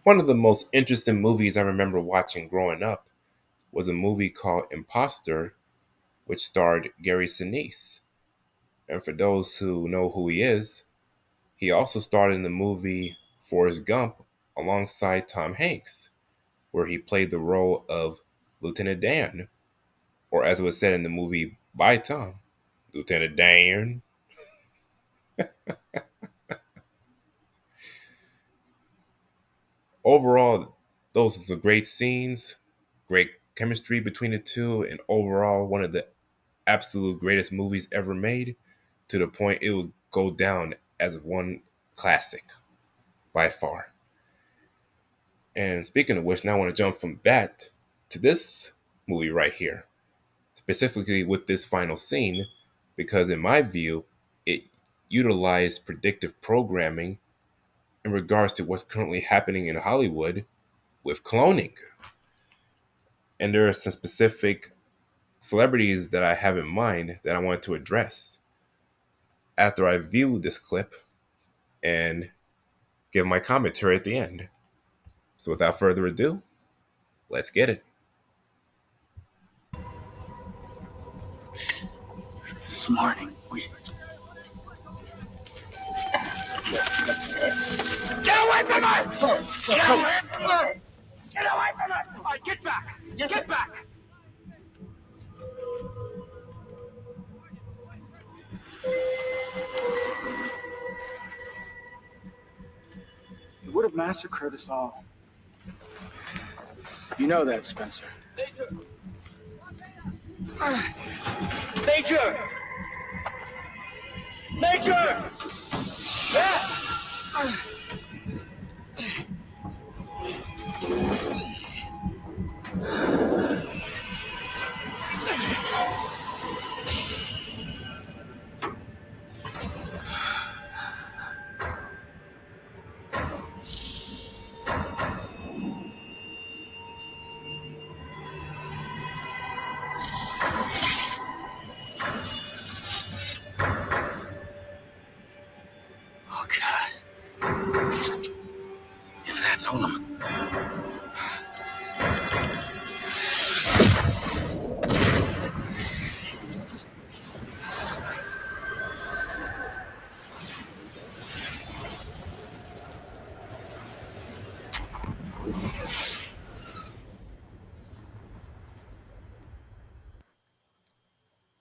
One of the most interesting movies I remember watching growing up was a movie called Imposter, which starred Gary Sinise. And for those who know who he is, he also starred in the movie Forrest Gump alongside Tom Hanks, where he played the role of Lieutenant Dan, or as it was said in the movie by Tom, Lieutenant Dan. Overall, those are some great scenes, great chemistry between the two, and overall, one of the absolute greatest movies ever made, to the point it would go down as one classic by far. And speaking of which, now I want to jump from that to this movie right here, specifically with this final scene, because in my view, it utilized predictive programming in regards to what's currently happening in Hollywood with cloning. And there are some specific celebrities that I have in mind that I want to address after I view this clip and give my commentary at the end. So without further ado, let's get it. This morning, Get away from her! Sir, get away from her! Get away from her! All right, get back! Yes, get back! He would have massacred us all. You know that, Spencer. Major! Major! Major! Oh, God. If that's on him.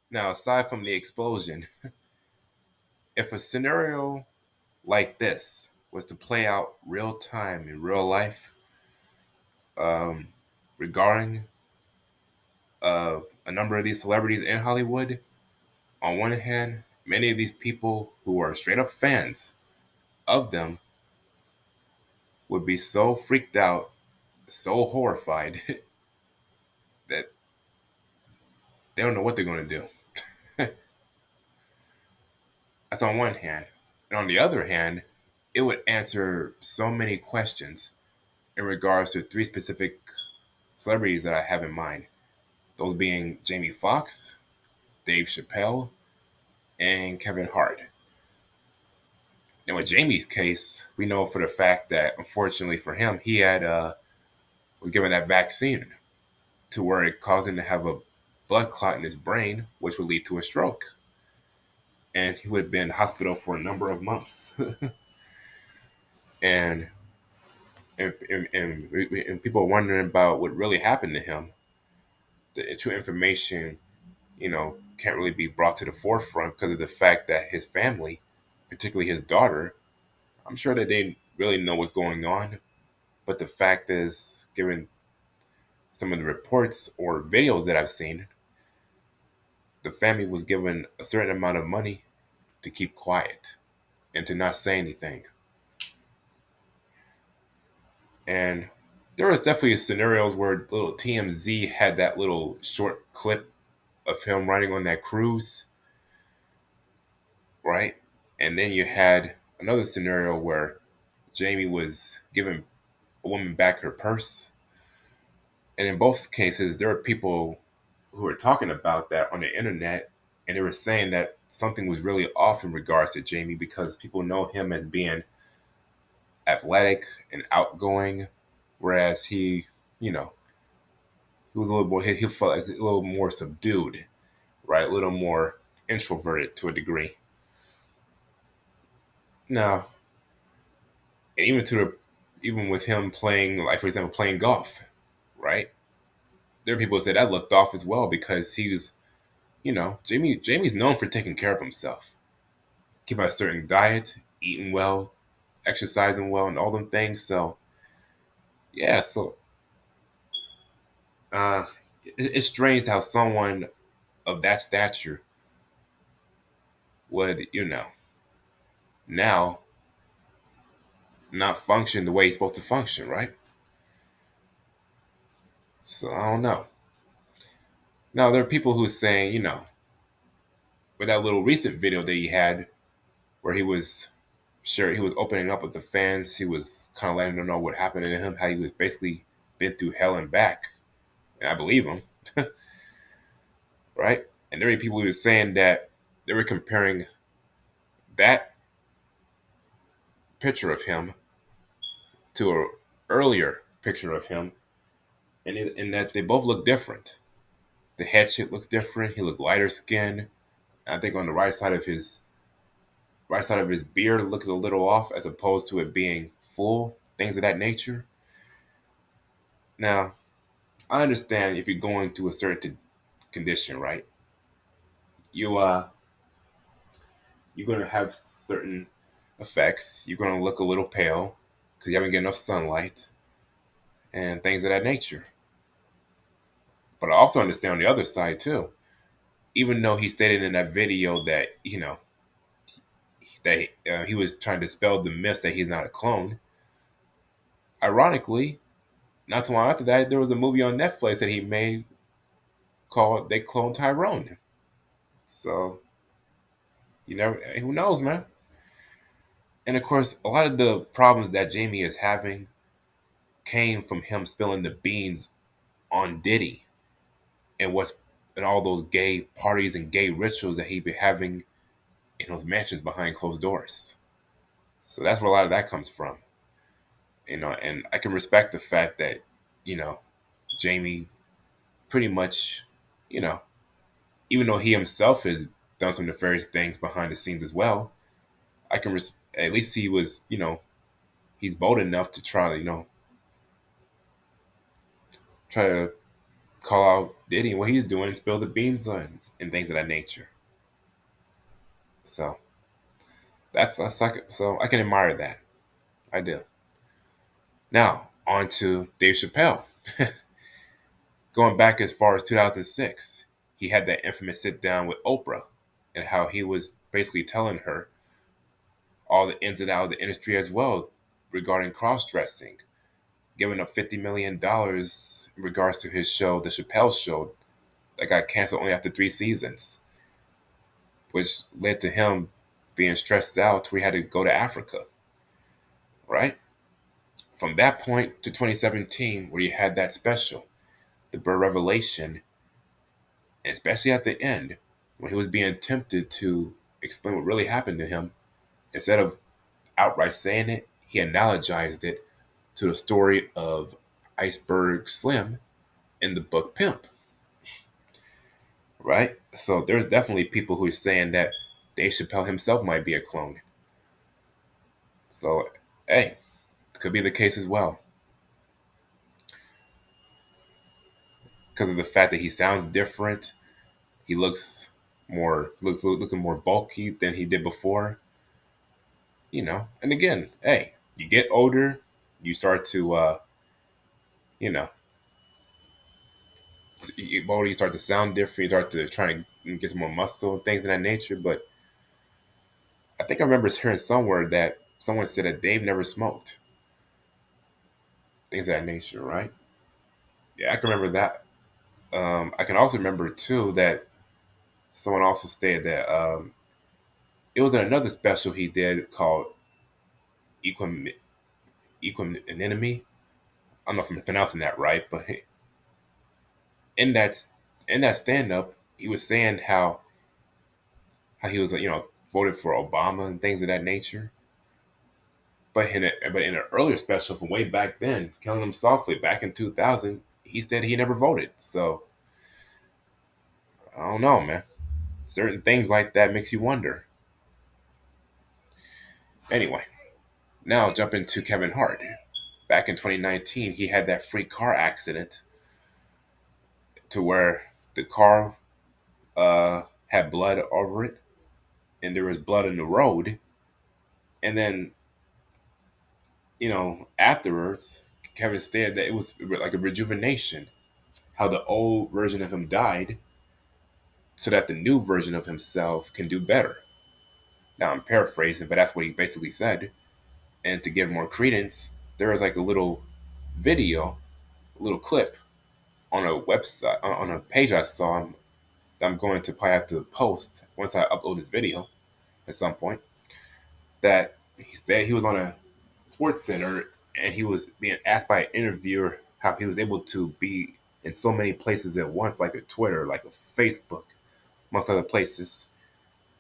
Now, aside from the explosion, if a scenario like this was to play out real time in real life, um, regarding a number of these celebrities in Hollywood, on one hand, many of these people who are straight up fans of them would be so freaked out, so horrified that they don't know what they're going to do. That's on one hand. And on the other hand, it would answer so many questions in regards to three specific celebrities that I have in mind. Those being Jamie Foxx, Dave Chappelle, and Kevin Hart. Now, in Jamie's case, we know for the fact that unfortunately for him, he had was given that vaccine to where it caused him to have a blood clot in his brain, which would lead to a stroke. And he would have been in hospital for a number of months. and, and people are wondering about what really happened to him. The true information, can't really be brought to the forefront because of the fact that his family, particularly his daughter, I'm sure that they really know what's going on. But the fact is, given some of the reports or videos that I've seen, the family was given a certain amount of money to keep quiet and to not say anything. And there was definitely scenarios where little TMZ had that little short clip of him riding on that cruise, right? And then you had another scenario where Jamie was giving a woman back her purse. And in both cases, there were people who were talking about that on the internet, and they were saying that something was really off in regards to Jamie because people know him as being athletic and outgoing, whereas you know, he was a little more, he felt like a little more subdued, right? A little more introverted to a degree. Now, and even with him playing, like for example, playing golf, right? There are people who say that looked off as well because he was, Jamie's known for taking care of himself, keeping a certain diet, eating well, exercising well, and all them things. So yeah, uh, it's strange how someone of that stature would, now not function the way he's supposed to function, right? So I don't know. Now there are people who are saying, with that little recent video that he had where he was sure he was opening up with the fans, he was kind of letting them know what happened to him, how he was basically been through hell and back. And I believe him, right? And there were people who were saying that they were comparing that picture of him to a earlier picture of him, and that they both look different. The head shit looks different. He looked lighter skinned. I think on the right side of his beard looked a little off as opposed to it being full, things of that nature. Now, I understand if you're going through a certain condition, right? You you're gonna have certain effects. You're gonna look a little pale because you haven't get enough sunlight and things of that nature. But I also understand on the other side too. Even though he stated in that video that that he was trying to dispel the myth that he's not a clone. Ironically, not too long after that, there was a movie on Netflix that he made called "They Cloned Tyrone." So you never, who knows, man. And of course, a lot of the problems that Jamie is having came from him spilling the beans on Diddy and what's and all those gay parties and gay rituals that he be having in those mansions behind closed doors. So that's where a lot of that comes from. And I can respect the fact that, you know, Jamie pretty much, you know, even though he himself has done some nefarious things behind the scenes as well, at least he was, he's bold enough to try to, try to call out Diddy and what he's doing, spill the beans on and things of that nature. So that's like so I can admire that. I do. Now on to Dave Chappelle. Going back as far as 2006, he had that infamous sit down with Oprah, and how he was basically telling her all the ins and outs of the industry as well regarding cross dressing, giving up $50 million in regards to his show, The Chappelle Show, that got canceled only after 3 seasons, which led to him being stressed out to where he had to go to Africa, right? From that point to 2017, where you had that special, The Bird Revelation, and especially at the end, when he was being tempted to explain what really happened to him, instead of outright saying it, he analogized it to the story of Iceberg Slim in the book Pimp, right? So there's definitely people who are saying that Dave Chappelle himself might be a clone. So, hey, could be the case as well because of the fact that he sounds different. He looking more bulky than he did before. And again, hey, you get older, you start to you know you start to sound different, you start to try to get some more muscle and things of that nature. But I think I remember hearing somewhere that someone said that Dave never smoked, things of that nature, right? Yeah, I can remember that. I can also remember too that someone also stated that it was in another special he did called Equim Equanimity. I don't know if I'm pronouncing that right, but in that in that stand up, he was saying how he was voted for Obama and things of that nature. but in an earlier special from way back then, Killing Them Softly, back in 2000, he said he never voted. So I don't know, man. Certain things like that makes you wonder. Anyway, now jump into Kevin Hart. Back in 2019, he had that freak car accident to where the car had blood over it, and there was blood in the road. And then, afterwards, Kevin stated that it was like a rejuvenation, how the old version of him died so that the new version of himself can do better. Now, I'm paraphrasing, but that's what he basically said. And to give more credence, there was like a little video, a little clip on a website, on a page I saw that I'm going to probably have to post once I upload this video at some point, that he said he was on a sports center and he was being asked by an interviewer how he was able to be in so many places at once, like a Twitter, like a Facebook, amongst other places.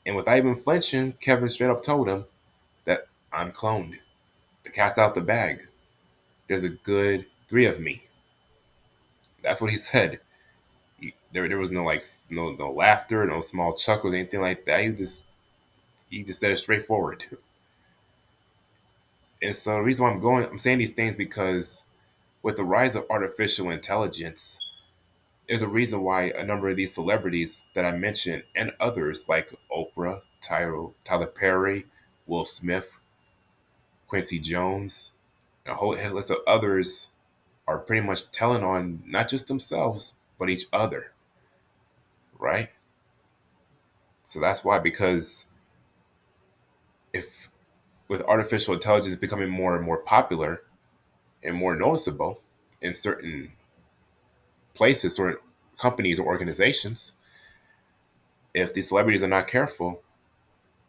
And without even flinching, Kevin straight up told him that I'm cloned. The cat's out the bag. There's a good three of me. That's what he said. There was no like no laughter, no small chuckles, anything like that. He just said it straightforward. And so the reason why I'm saying these things because with the rise of artificial intelligence, there's a reason why a number of these celebrities that I mentioned and others like Oprah, Tyler Perry, Will Smith, Quincy Jones, and a whole list of others are pretty much telling on not just themselves, but each other, right? So that's why, because if with artificial intelligence becoming more and more popular and more noticeable in certain places, certain companies or organizations, if these celebrities are not careful,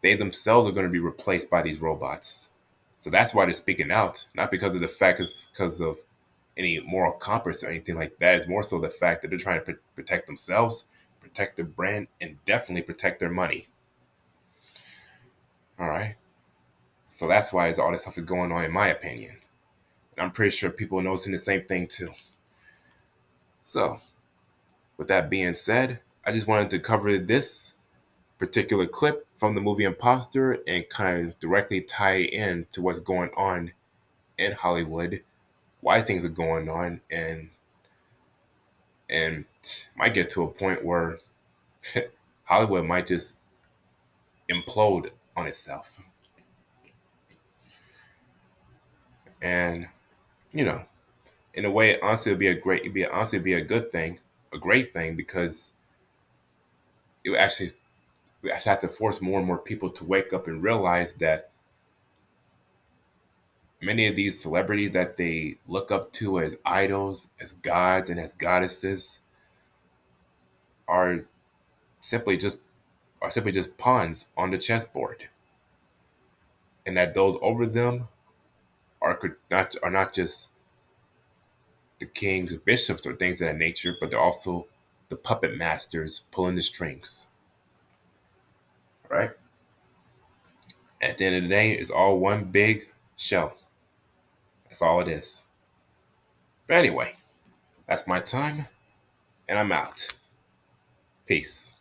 they themselves are going to be replaced by these robots. So that's why they're speaking out, not because of the fact it's because of any moral compass or anything like that. It's more so the fact that they're trying to protect themselves, protect their brand, and definitely protect their money. All right. So that's why all this stuff is going on, in my opinion. And I'm pretty sure people are noticing the same thing too. So, with that being said, I just wanted to cover this particular clip from the movie Imposter and kind of directly tie in to what's going on in Hollywood, why things are going on, and might get to a point where Hollywood might just implode on itself. And you know, in a way, honestly, it'd be a good thing, a great thing, because it would actually we actually have to force more and more people to wake up and realize that many of these celebrities that they look up to as idols, as gods, and as goddesses are simply just simply just pawns on the chessboard, and that those over them are not just the kings, bishops, or things of that nature, but they're also the puppet masters pulling the strings. Right? At the end of the day, it's all one big show. That's all it is. But anyway, that's my time, and I'm out. Peace.